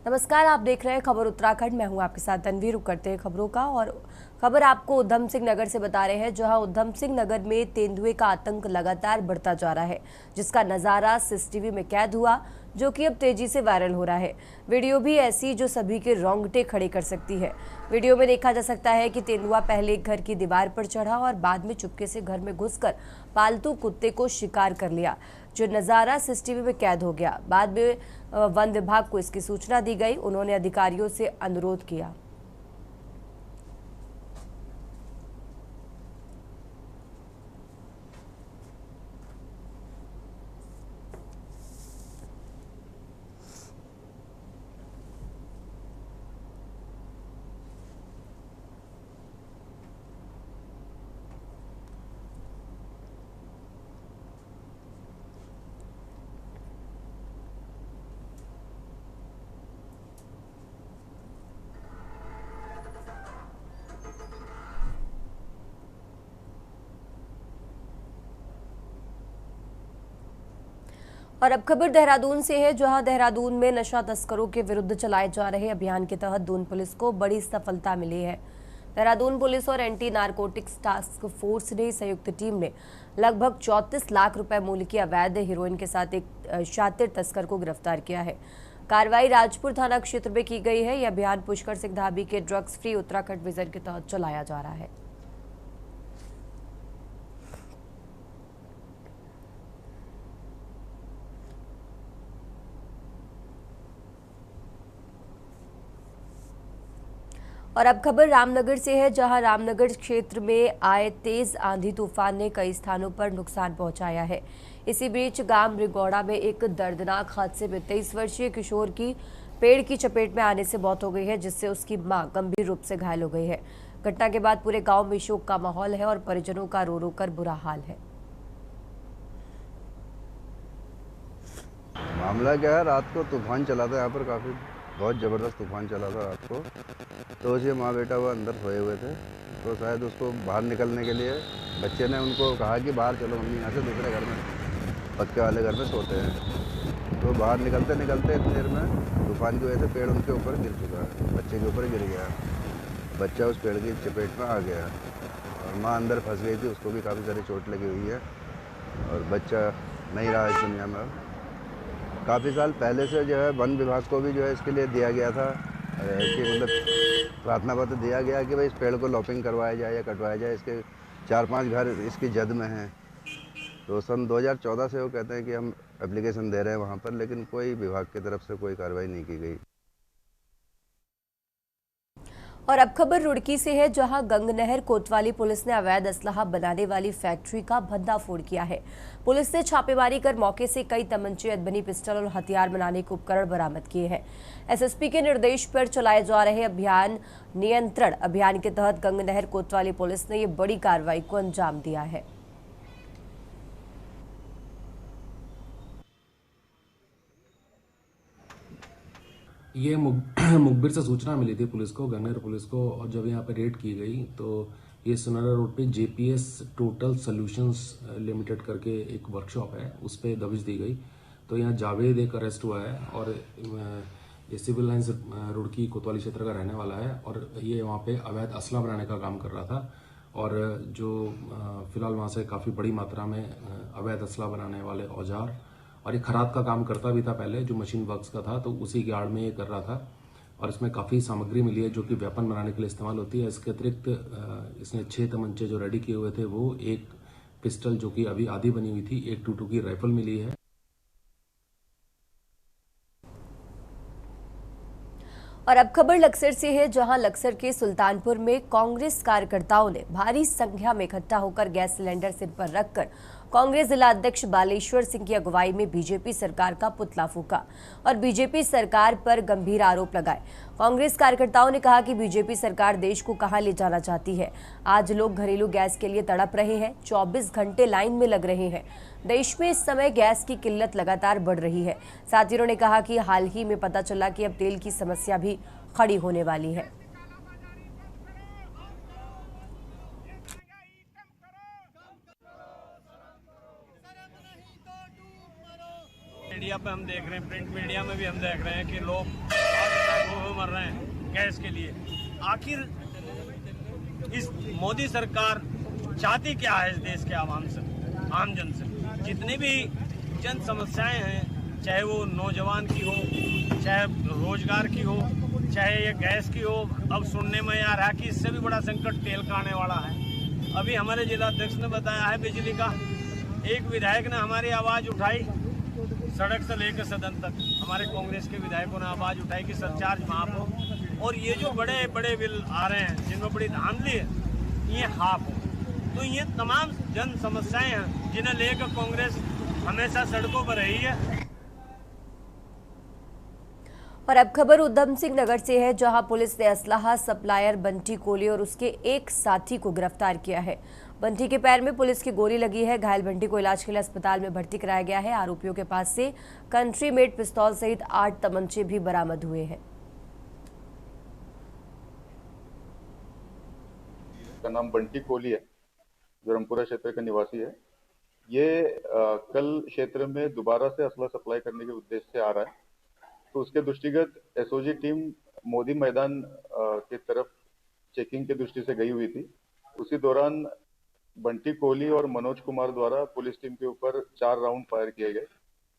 नमस्कार, आप देख रहे हैं खबर उत्तराखंड। मैं हूं आपके साथ तनवीर। रुक करते हैं खबरों का और खबर आपको उधम सिंह नगर से बता रहे हैं, जहां उधम सिंह नगर में तेंदुए का आतंक लगातार बढ़ता जा रहा है, जिसका नजारा सीसीटीवी में कैद हुआ, जो कि अब तेजी से वायरल हो रहा है। वीडियो भी ऐसी जो सभी के रोंगटे खड़े कर सकती है। वीडियो में देखा जा सकता है कि तेंदुआ पहले एक घर की दीवार पर चढ़ा और बाद में चुपके से घर में घुसकर पालतू कुत्ते को शिकार कर लिया, जो नज़ारा सीसीटीवी में कैद हो गया। बाद में वन विभाग को इसकी सूचना दी गई। उन्होंने अधिकारियों से अनुरोध किया। और अब खबर देहरादून से है, जहां देहरादून में नशा तस्करों के विरुद्ध चलाए जा रहे अभियान के तहत दून पुलिस को बड़ी सफलता मिली है। देहरादून पुलिस और एंटी नारकोटिक्स टास्क फोर्स ने संयुक्त टीम ने लगभग 34 लाख रुपए मूल्य की अवैध हीरोइन के साथ एक शातिर तस्कर को गिरफ्तार किया है। कार्रवाई राजपुर थाना क्षेत्र में की गई है। यह अभियान पुष्कर सिंह धाबी के ड्रग्स फ्री उत्तराखंड विजन के तहत चलाया जा रहा है। और अब खबर रामनगर से है, जहां रामनगर क्षेत्र में आए तेज आंधी तूफान ने कई स्थानों पर नुकसान पहुंचाया है। इसी बीच गांव रिगौड़ा में एक दर्दनाक हादसे में 23 वर्षीय किशोर की पेड़ की चपेट में आने से मौत हो गई है, जिससे उसकी मां गंभीर रूप से घायल हो गई है। घटना के बाद पूरे गांव में शोक का माहौल है और परिजनों का रो रो कर बुरा हाल है। मामला क्या है, रात को तूफान चला था यहाँ पर, काफ़ी बहुत ज़बरदस्त तूफान चला था रात को। तो उसे माँ बेटा वो अंदर सोए हुए थे, तो शायद उसको बाहर निकलने के लिए बच्चे ने उनको कहा कि बाहर चलो मम्मी, यहाँ से दूसरे घर में पक्के वाले घर में सोते हैं। तो बाहर निकलते निकलते इतनी देर में तूफान की वजह से पेड़ उनके ऊपर गिर चुका है, बच्चे के ऊपर गिर गया। बच्चा उस पेड़ की चपेट में आ गया और माँ अंदर फंस गई थी, उसको भी काफ़ी सारी चोट लगी हुई है और बच्चा नहीं रहा इस दुनिया में। काफ़ी साल पहले से जो है वन विभाग को भी जो है इसके लिए दिया गया था कि मतलब प्रार्थना पत्र दिया गया कि भाई इस पेड़ को लॉपिंग करवाया जाए या कटवाया जाए। इसके 4-5 घर इसकी जद में हैं। तो सन 2014 से वो कहते हैं कि हम एप्लीकेशन दे रहे हैं वहाँ पर, लेकिन कोई विभाग की तरफ से कोई कार्रवाई नहीं की गई। और अब खबर रुड़की से है, जहां गंगनहर कोतवाली पुलिस ने अवैध असलाहा बनाने वाली फैक्ट्री का भंडाफोड़ किया है। पुलिस ने छापेमारी कर मौके से कई तमंचे, अधबनी पिस्टल और हथियार बनाने के उपकरण बरामद किए हैं। एसएसपी के निर्देश पर चलाए जा रहे अभियान नियंत्रण अभियान के तहत गंगनहर कोतवाली पुलिस ने ये बड़ी कार्रवाई को अंजाम दिया है। ये मुखबिर से सूचना मिली थी पुलिस को, गंगनहर पुलिस को, और जब यहाँ पे रेड की गई तो ये सुनारा रोड पे जेपीएस टोटल सॉल्यूशंस लिमिटेड करके एक वर्कशॉप है, उस पर दबिश दी गई। तो यहाँ जावेद एक अरेस्ट हुआ है और ये सिविल लाइन्स रुड़की कोतवाली क्षेत्र का रहने वाला है और ये वहाँ पे अवैध असला बनाने का काम कर रहा था। और जो फिलहाल वहाँ से काफ़ी बड़ी मात्रा में अवैध असला बनाने वाले औजार और ये खराद का काम करता भी था पहले, जो मशीन वर्क्स का था, तो उसी की आड़ में ये कर रहा था। और इसमें काफ़ी सामग्री मिली है जो कि वेपन बनाने के लिए इस्तेमाल होती है। इसके अतिरिक्त इसने 6 तमंचे जो रेडी किए हुए थे वो, एक पिस्टल जो कि अभी आधी बनी हुई थी, एक 22 की राइफल मिली है। और अब खबर लक्सर से है, जहां लक्सर के सुल्तानपुर में कांग्रेस कार्यकर्ताओं ने भारी संख्या में इकट्ठा होकर गैस सिलेंडर सिर पर रखकर कांग्रेस जिला अध्यक्ष बालेश्वर सिंह की अगुवाई में बीजेपी सरकार का पुतला फूका और बीजेपी सरकार पर गंभीर आरोप लगाए। कांग्रेस कार्यकर्ताओं ने कहा कि बीजेपी सरकार देश को कहां ले जाना चाहती है। आज लोग घरेलू गैस के लिए तड़प रहे हैं, 24 घंटे लाइन में लग रहे हैं। देश में इस समय गैस की किल्लत लगातार बढ़ रही है। साथ ही उन्होंने कहा कि हाल ही में पता चला कि अब तेल की समस्या भी खड़ी होने वाली है। मीडिया पे हम देख रहे हैं, प्रिंट मीडिया में भी हम देख रहे हैं कि लोग हुए मर रहे हैं गैस के लिए। आखिर इस मोदी सरकार चाहती क्या है इस देश के आवाम से, आम जन से? जितनी भी जन समस्याएं हैं, चाहे वो नौजवान की हो, चाहे रोजगार की हो, चाहे ये गैस की हो, अब सुनने में आ रहा है कि इससे भी बड़ा संकट तेल का आने वाला है। अभी हमारे जिलाध्यक्ष ने बताया है बिजली का, एक विधायक ने हमारी आवाज़ उठाई सड़क से लेकर सदन तक, हमारे कांग्रेस के विधायकों ने आवाज़ उठाई कि सरचार्ज माफ हो, और ये जो बड़े बड़े बिल आ रहे हैं जिनमें बड़ी धांधली है, ये हाफ हो। तो ये तमाम जन समस्याएं हैं जिन्हें लेकर कांग्रेस हमेशा सड़कों पर रही है। और अब खबर उधम सिंह नगर से है, जहां पुलिस ने असलाहा सप्लायर बंटी कोहली और उसके एक साथी को गिरफ्तार किया है। बंटी के पैर में पुलिस की गोली लगी है। घायल बंटी को इलाज के लिए अस्पताल में भर्ती कराया गया है। आरोपियों के पास से कंट्री मेड पिस्तौल सहित 8 तमंचे भी बरामद हुए हैं। का नाम बंटी कोहली है, जो रामपुरा क्षेत्र का निवासी है। ये कल क्षेत्र में दोबारा से असला सप्लाई करने के उद्देश्य से आ रहा है, तो उसके दृष्टिगत एसओजी टीम मोदी मैदान की तरफ चेकिंग की दृष्टि से गई हुई थी। उसी दौरान बंटी कोहली और मनोज कुमार द्वारा पुलिस टीम के ऊपर 4 राउंड फायर किए गए।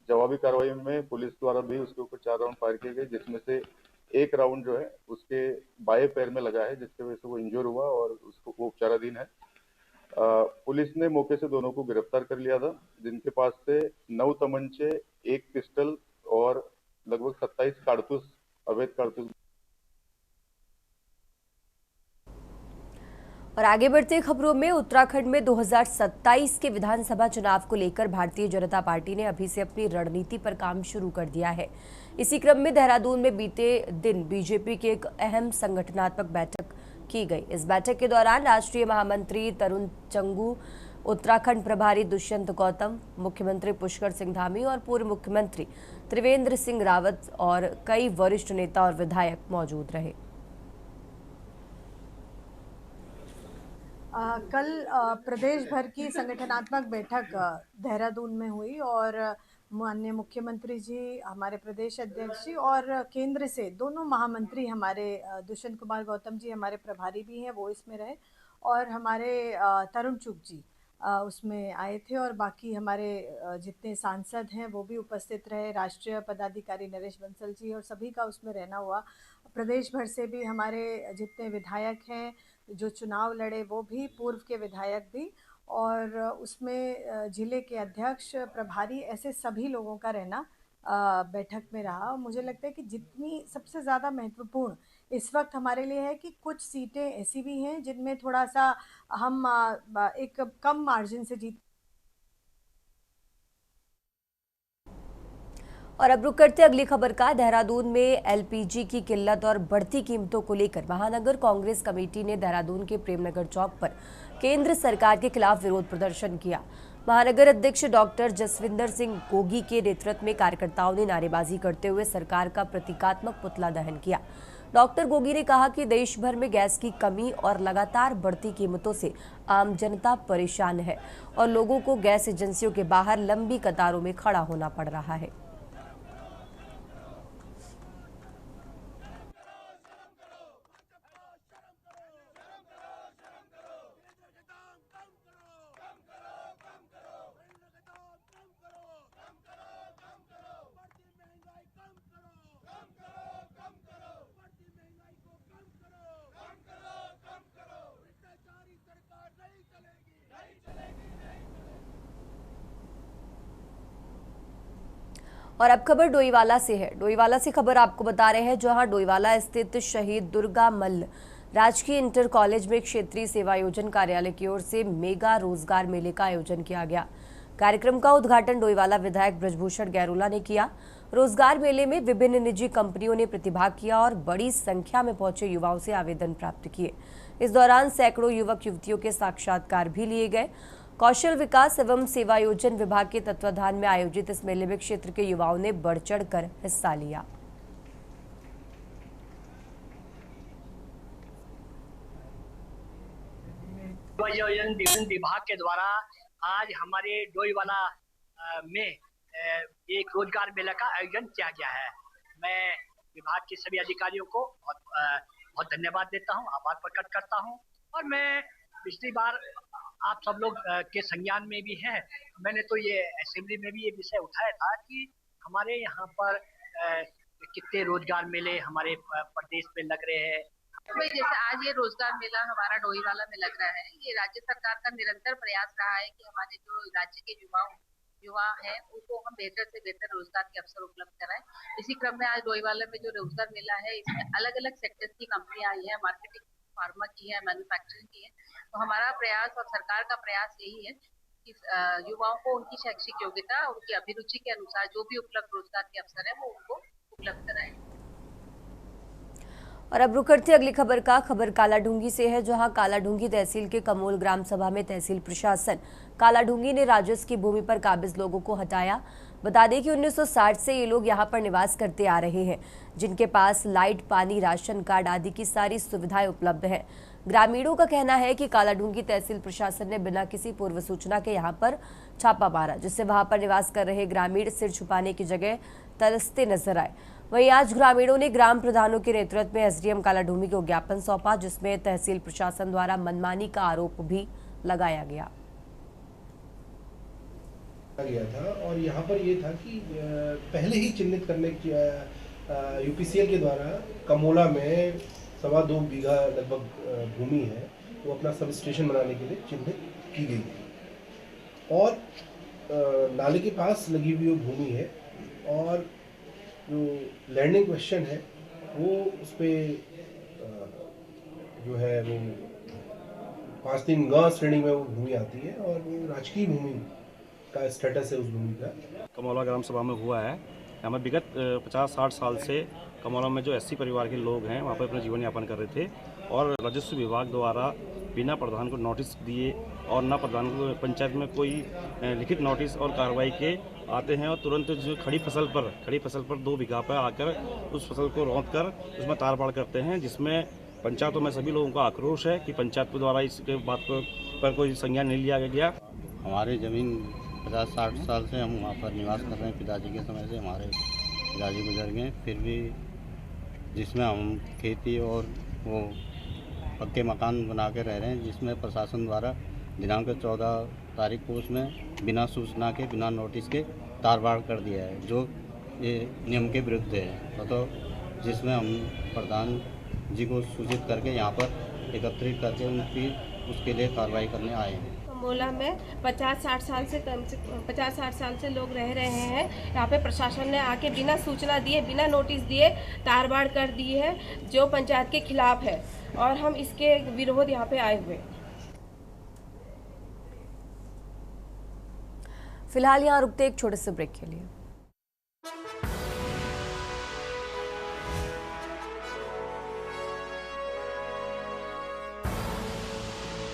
जवाबी कार्रवाई में पुलिस द्वारा भी उसके ऊपर 4 राउंड फायर किए गए, जिसमें से एक राउंड जो है उसके बाएं पैर में लगा है, जिसकी वजह से वो इंजर हुआ और उसको वो उपचाराधीन है। पुलिस ने मौके से दोनों को गिरफ्तार कर लिया था, जिनके पास से 9 तमंचे, 1 पिस्टल और लगभग 27 कारतूस, अवैध कारतूस। और आगे बढ़ते खबरों में, उत्तराखंड में 2027 के विधानसभा चुनाव को लेकर भारतीय जनता पार्टी ने अभी से अपनी रणनीति पर काम शुरू कर दिया है। इसी क्रम में देहरादून में बीते दिन बीजेपी की एक अहम संगठनात्मक बैठक की गई। इस बैठक के दौरान राष्ट्रीय महामंत्री तरुण चंगू, उत्तराखंड प्रभारी दुष्यंत गौतम, मुख्यमंत्री पुष्कर सिंह धामी और पूर्व मुख्यमंत्री त्रिवेंद्र सिंह रावत और कई वरिष्ठ नेता और विधायक मौजूद रहे। कल प्रदेश भर की संगठनात्मक बैठक देहरादून में हुई और माननीय मुख्यमंत्री जी, हमारे प्रदेश अध्यक्ष जी और केंद्र से दोनों महामंत्री हमारे दुष्यंत कुमार गौतम जी हमारे प्रभारी भी हैं, वो इसमें रहे, और हमारे तरुण चुग जी उसमें आए थे, और बाकी हमारे जितने सांसद हैं वो भी उपस्थित रहे, राष्ट्रीय पदाधिकारी नरेश बंसल जी, और सभी का उसमें रहना हुआ। प्रदेश भर से भी हमारे जितने विधायक हैं जो चुनाव लड़े वो भी, पूर्व के विधायक भी, और उसमें जिले के अध्यक्ष, प्रभारी, ऐसे सभी लोगों का रहना बैठक में रहा। मुझे लगता है कि जितनी सबसे ज़्यादा महत्वपूर्ण इस वक्त हमारे लिए है कि कुछ सीटें ऐसी भी हैं जिनमें थोड़ा सा हम एक कम मार्जिन से जीत। और अब रुक करते अगली खबर का। देहरादून में एलपीजी की किल्लत और बढ़ती कीमतों को लेकर महानगर कांग्रेस कमेटी ने देहरादून के प्रेमनगर चौक पर केंद्र सरकार के खिलाफ विरोध प्रदर्शन किया। महानगर अध्यक्ष डॉक्टर जसविंदर सिंह गोगी के नेतृत्व में कार्यकर्ताओं ने नारेबाजी करते हुए सरकार का प्रतीकात्मक पुतला दहन किया। डॉक्टर गोगी ने कहा कि देश भर में गैस की कमी और लगातार बढ़ती कीमतों से आम जनता परेशान है और लोगों को गैस एजेंसियों के बाहर लंबी कतारों में खड़ा होना पड़ रहा है। और अब खबर डोईवाला से है। डोईवाला से खबर आपको बता रहे हैं, जहां डोईवाला स्थित शहीद दुर्गा मल्ल राजकीय इंटर कॉलेज में क्षेत्रीय सेवा योजन कार्यालय की ओर से मेगा रोजगार मेले का आयोजन किया गया। कार्यक्रम का उद्घाटन डोईवाला विधायक ब्रजभूषण गैरोला ने किया। रोजगार मेले में विभिन्न निजी कंपनियों ने प्रतिभाग किया और बड़ी संख्या में पहुंचे युवाओं से आवेदन प्राप्त किए। इस दौरान सैकड़ों युवक युवतियों के साक्षात्कार भी लिए गए। कौशल विकास एवं सेवायोजन विभाग के तत्वाधान में आयोजित इस मेले में क्षेत्र के युवाओं ने बढ़ चढ़कर हिस्सा लिया। सेवायोजन विभाग के द्वारा आज हमारे डोईवाला में एक रोजगार मेला का आयोजन किया गया है। मैं विभाग के सभी अधिकारियों को बहुत धन्यवाद देता हूँ, आभार प्रकट करता हूँ। और मैं पिछली बार आप सब लोग के संज्ञान में भी है, मैंने तो ये असेंबली में भी ये विषय उठाया था कि हमारे यहाँ पर कितने रोजगार मेले हमारे प्रदेश में लग रहे हैं। भाई जैसे आज ये रोजगार मेला हमारा डोईवाला में लग रहा है, ये राज्य सरकार का निरंतर प्रयास रहा है कि हमारे जो राज्य के युवा हैं उनको हम बेहतर से बेहतर रोजगार के अवसर उपलब्ध कराएं। इसी क्रम में आज डोईवाला में जो रोजगार मेला है, इसमें अलग अलग सेक्टर की कंपनियां आई है, मार्केटिंग, फार्मा की है, मैन्युफैक्चरिंग की है। तो हमारा प्रयास और सरकार का प्रयास यही है कि युवाओं को उनकी शैक्षिक योग्यता, उनकी अभिरुचि के अनुसार जो भी उपलब्ध रोजगार के अवसर है वो उनको उपलब्ध कराएं। और अब रुक करते अगली खबर का। खबर कालाढूंगी से है, जहां कालाढूंगी तहसील के कमोल ग्राम सभा में तहसील प्रशासन कालाढूंगी ने राजस्व की भूमि पर काबिज लोगों को हटाया। बता दें कि 1960 से ये लोग यहां पर निवास करते आ रहे हैं, जिनके पास लाइट, पानी, राशन कार्ड आदि की सारी सुविधाएं उपलब्ध हैं। ग्रामीणों का कहना है कि कालाढूंगी तहसील प्रशासन ने बिना किसी पूर्व सूचना के यहां पर छापा मारा, जिससे वहां पर निवास कर रहे ग्रामीण सिर छुपाने की जगह तरसते नजर आए। वहीं आज ग्रामीणों ने ग्राम प्रधानों के नेतृत्व में एसडीएम कालाढूंगी को ज्ञापन सौंपा, जिसमें तहसील प्रशासन द्वारा मनमानी का आरोप भी लगाया गया था। और यहाँ पर ये था कि पहले ही चिन्हित करने यूपीसीएल के द्वारा कमोला में 2.25 बीघा लगभग भूमि है, वो अपना सब स्टेशन बनाने के लिए चिन्हित की गई थी और नाले के पास लगी हुई वो भूमि है। और जो लैंडिंग क्वेश्चन है वो उस पर जो है वो 5-3 ग श्रेणी में वो भूमि आती है और वो राजकीय भूमि का स्टेटस है उस भूमि का। कमौला ग्राम सभा में हुआ है। यहाँ पर विगत 50-60 साल से कमौला में जो एससी परिवार के लोग हैं वहाँ पर अपना जीवन यापन कर रहे थे और राजस्व विभाग द्वारा बिना प्रधान को नोटिस दिए और ना प्रधान को पंचायत में कोई लिखित नोटिस और कार्रवाई के आते हैं और तुरंत जो खड़ी फसल पर 2 बीघा पर आकर उस फसल को रौंद कर उसमें तारबाड़ करते हैं, जिसमें पंचायतों में सभी लोगों का आक्रोश है कि पंचायत द्वारा इसके बात पर कोई संज्ञान नहीं लिया गया। हमारी ज़मीन 50-60 साल से हम वहाँ पर निवास कर रहे हैं। पिताजी के समय से हमारे पिताजी गुजर गए, फिर भी जिसमें हम खेती और वो पक्के मकान बना के रह रहे हैं, जिसमें प्रशासन द्वारा दिनांक 14 तारीख को उसमें बिना सूचना के, बिना नोटिस के तारबाड़ कर दिया है, जो ये नियम के विरुद्ध है। तो जिसमें हम प्रधान जी को सूचित करके यहाँ पर एकत्रित करके उनकी उसके लिए कार्रवाई करने आए हैं। कमोला में 50-60 साल से 50-60 साल से लोग रह रहे हैं। यहाँ पे प्रशासन ने आके बिना सूचना दिए, बिना नोटिस दिए तारबाड़ कर दी है, जो पंचायत के खिलाफ है और हम इसके विरोध यहाँ पे आए हुए। फिलहाल यहाँ रुकते एक छोटे से ब्रेक के लिए।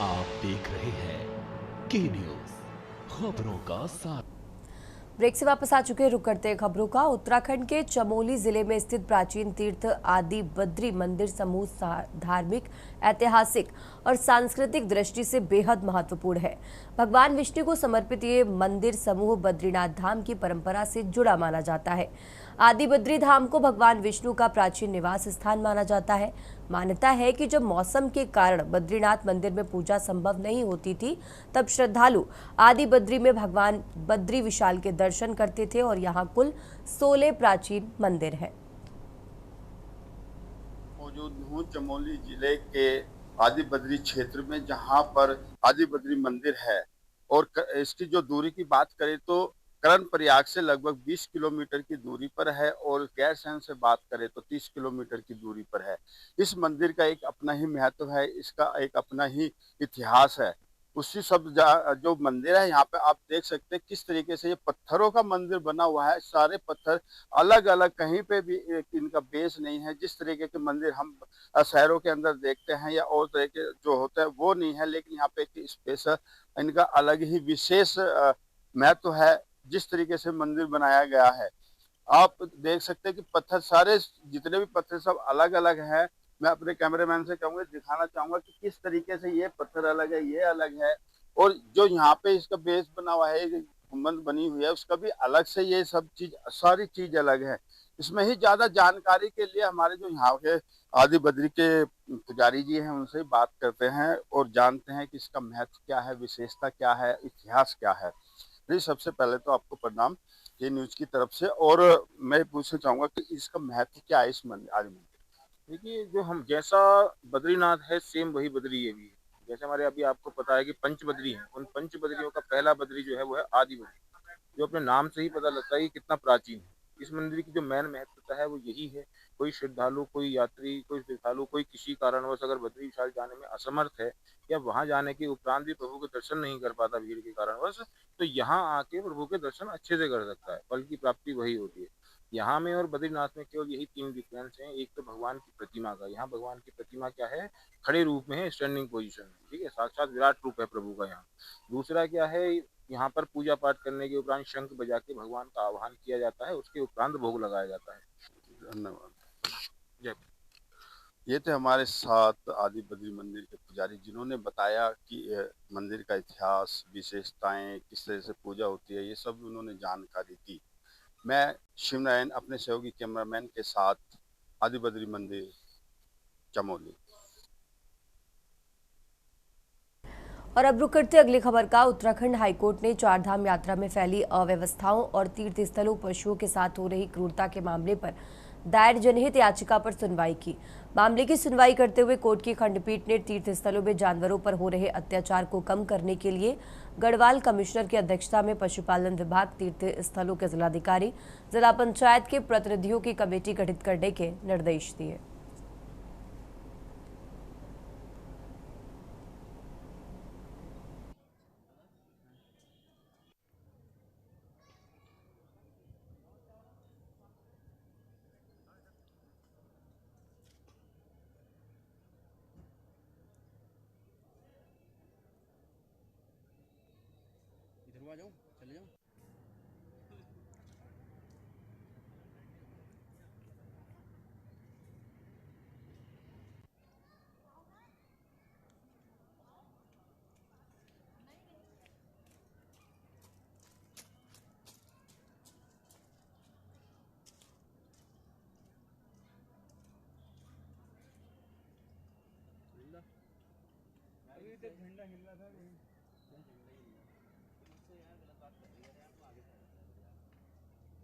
आप देख रहे हैं के न्यूज, खबरों का साथ। ब्रेक से वापस आ चुके हैं, रुक करते हैं खबरों का। उत्तराखंड के चमोली जिले में स्थित प्राचीन तीर्थ आदि बद्री मंदिर समूह धार्मिक, ऐतिहासिक और सांस्कृतिक दृष्टि से बेहद महत्वपूर्ण है। भगवान विष्णु को समर्पित ये मंदिर समूह बद्रीनाथ धाम की परंपरा से जुड़ा माना जाता है। आदि बद्री धाम को भगवान विष्णु का प्राचीन निवास स्थान माना जाता है। मान्यता है कि जब मौसम के कारण बद्रीनाथ मंदिर में पूजा संभव नहीं होती थी, तब श्रद्धालु आदि बद्री में भगवान बद्री विशाल के दर्शन करते थे और यहाँ कुल 16 प्राचीन मंदिर हैं। मौजूद हूँ चमोली जिले के आदि बद्री क्षेत्र में, जहाँ पर आदि बद्री मंदिर है और इसकी जो दूरी की बात करें तो करण प्रयाग से लगभग 20 किलोमीटर की दूरी पर है और गैरसैंण से बात करें तो 30 किलोमीटर की दूरी पर है। इस मंदिर का एक अपना ही महत्व है, इसका एक अपना ही इतिहास है। उसी सब जो मंदिर है यहाँ पे आप देख सकते हैं किस तरीके से ये पत्थरों का मंदिर बना हुआ है। सारे पत्थर अलग अलग, कहीं पे भी इनका बेस नहीं है। जिस तरीके के मंदिर हम शहरों के अंदर देखते हैं या और तरह के जो होते हैं वो नहीं है, लेकिन यहाँ पे एक स्पेस इनका अलग ही विशेष महत्व है। जिस तरीके से मंदिर बनाया गया है आप देख सकते हैं कि पत्थर सारे जितने भी पत्थर सब अलग अलग हैं। मैं अपने कैमरामैन से कहूँगा, दिखाना चाहूंगा कि किस तरीके से ये पत्थर अलग है, ये अलग है और जो यहाँ पे इसका बेस बना हुआ है, गुंबद बनी हुई है, उसका भी अलग से ये सब चीज, सारी चीज अलग है। इसमें ही ज्यादा जानकारी के लिए हमारे जो यहाँ के आदि बद्री के पुजारी जी हैं उनसे बात करते हैं और जानते हैं कि इसका महत्व क्या है, विशेषता क्या है, इतिहास क्या है। जी सबसे पहले तो आपको प्रणाम के न्यूज की तरफ से। और मैं पूछना चाहूंगा कि इसका महत्व क्या है इस मंदिर आदि मंदिर। देखिए, जो हम जैसा बद्रीनाथ है सेम वही बद्री ये भी है। जैसे हमारे अभी आपको पता है कि पंच बद्री हैं, उन पंच बद्रियों का पहला बद्री जो है वो है आदि बद्री, जो अपने नाम से ही पता लगता है कि कितना प्राचीन है। इस मंदिर की जो मेन महत्वता है वो यही है, कोई श्रद्धालु, कोई यात्री, कोई श्रद्धालु कोई किसी कारणवश अगर बद्री विशाल जाने में असमर्थ है या वहां जाने के उपरांत भी प्रभु के दर्शन नहीं कर पाता भीड़ के कारणवश, तो यहाँ आके प्रभु के दर्शन अच्छे से कर सकता है, फल की प्राप्ति वही होती है। यहाँ में और बद्रीनाथ में केवल यही 3 डिफरेंस हैं। एक तो भगवान की प्रतिमा का, यहाँ भगवान की प्रतिमा क्या है, खड़े रूप में है, स्टैंडिंग पोजीशन में, ठीक है, साक्षात विराट रूप है प्रभु का यहाँ। दूसरा क्या है, यहाँ पर पूजा पाठ करने के उपरांत शंख बजा के भगवान का आह्वान किया जाता है, उसके उपरांत भोग लगाया जाता है। धन्यवाद। जय। ये थे हमारे साथ आदि बद्री मंदिर के पुजारी, जिन्होंने बताया कि मंदिर का इतिहास, विशेषताएं, किस तरह से पूजा होती है, ये सब उन्होंने जानकारी दी। मैं शिवनारायण अपने सहयोगी कैमरामैन के साथ आदि बद्री मंदिर चमोली। और अब रुक करते अगली खबर का। उत्तराखंड हाईकोर्ट ने चारधाम यात्रा में फैली अव्यवस्थाओं और तीर्थ स्थलों पशुओं के साथ हो रही क्रूरता के मामले पर दायर जनहित याचिका पर सुनवाई की। मामले की सुनवाई करते हुए कोर्ट की खंडपीठ ने तीर्थ स्थलों में जानवरों पर हो रहे अत्याचार को कम करने के लिए गढ़वाल कमिश्नर की अध्यक्षता में पशुपालन विभाग, तीर्थ स्थलों के जिलाधिकारी, जिला पंचायत के प्रतिनिधियों की कमेटी गठित करने के निर्देश दिए। इधर आ जाओ, चले जाओ। झंडा हिल रहा था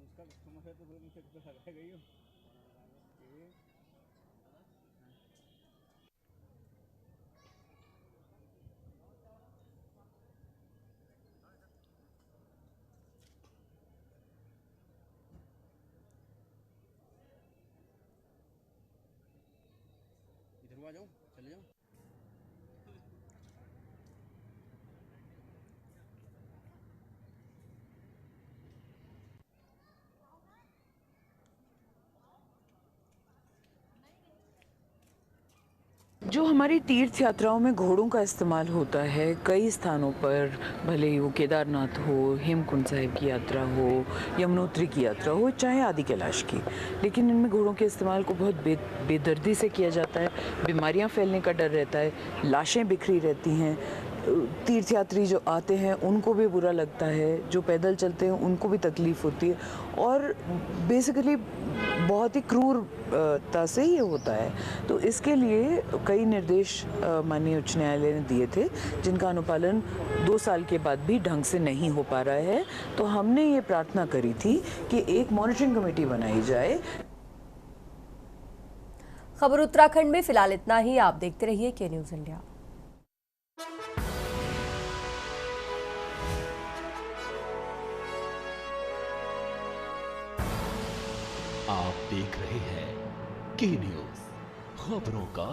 उसका कस्टमर है तो फिर मुझे तो लगा गई हो। इधर आ जाओ, चले जाओ। जो हमारी तीर्थ यात्राओं में घोड़ों का इस्तेमाल होता है कई स्थानों पर, भले ही वो केदारनाथ हो, हेमकुंड साहिब की यात्रा हो, यमुनोत्री की यात्रा हो, चाहे आदि कैलाश की, लेकिन इनमें घोड़ों के इस्तेमाल को बहुत बेदर्दी से किया जाता है। बीमारियां फैलने का डर रहता है, लाशें बिखरी रहती हैं, तीर्थयात्री जो आते हैं उनको भी बुरा लगता है, जो पैदल चलते हैं उनको भी तकलीफ़ होती है, और बेसिकली बहुत ही क्रूरता से ये होता है। तो इसके लिए कई निर्देश माननीय उच्च न्यायालय ने दिए थे, जिनका अनुपालन 2 साल के बाद भी ढंग से नहीं हो पा रहा है। तो हमने ये प्रार्थना करी थी कि एक मॉनिटरिंग कमेटी बनाई जाए। खबर उत्तराखंड में फिलहाल इतना ही। आप देखते रहिए के न्यूज़ इंडिया। आप देख रहे हैं के न्यूज़, खबरों का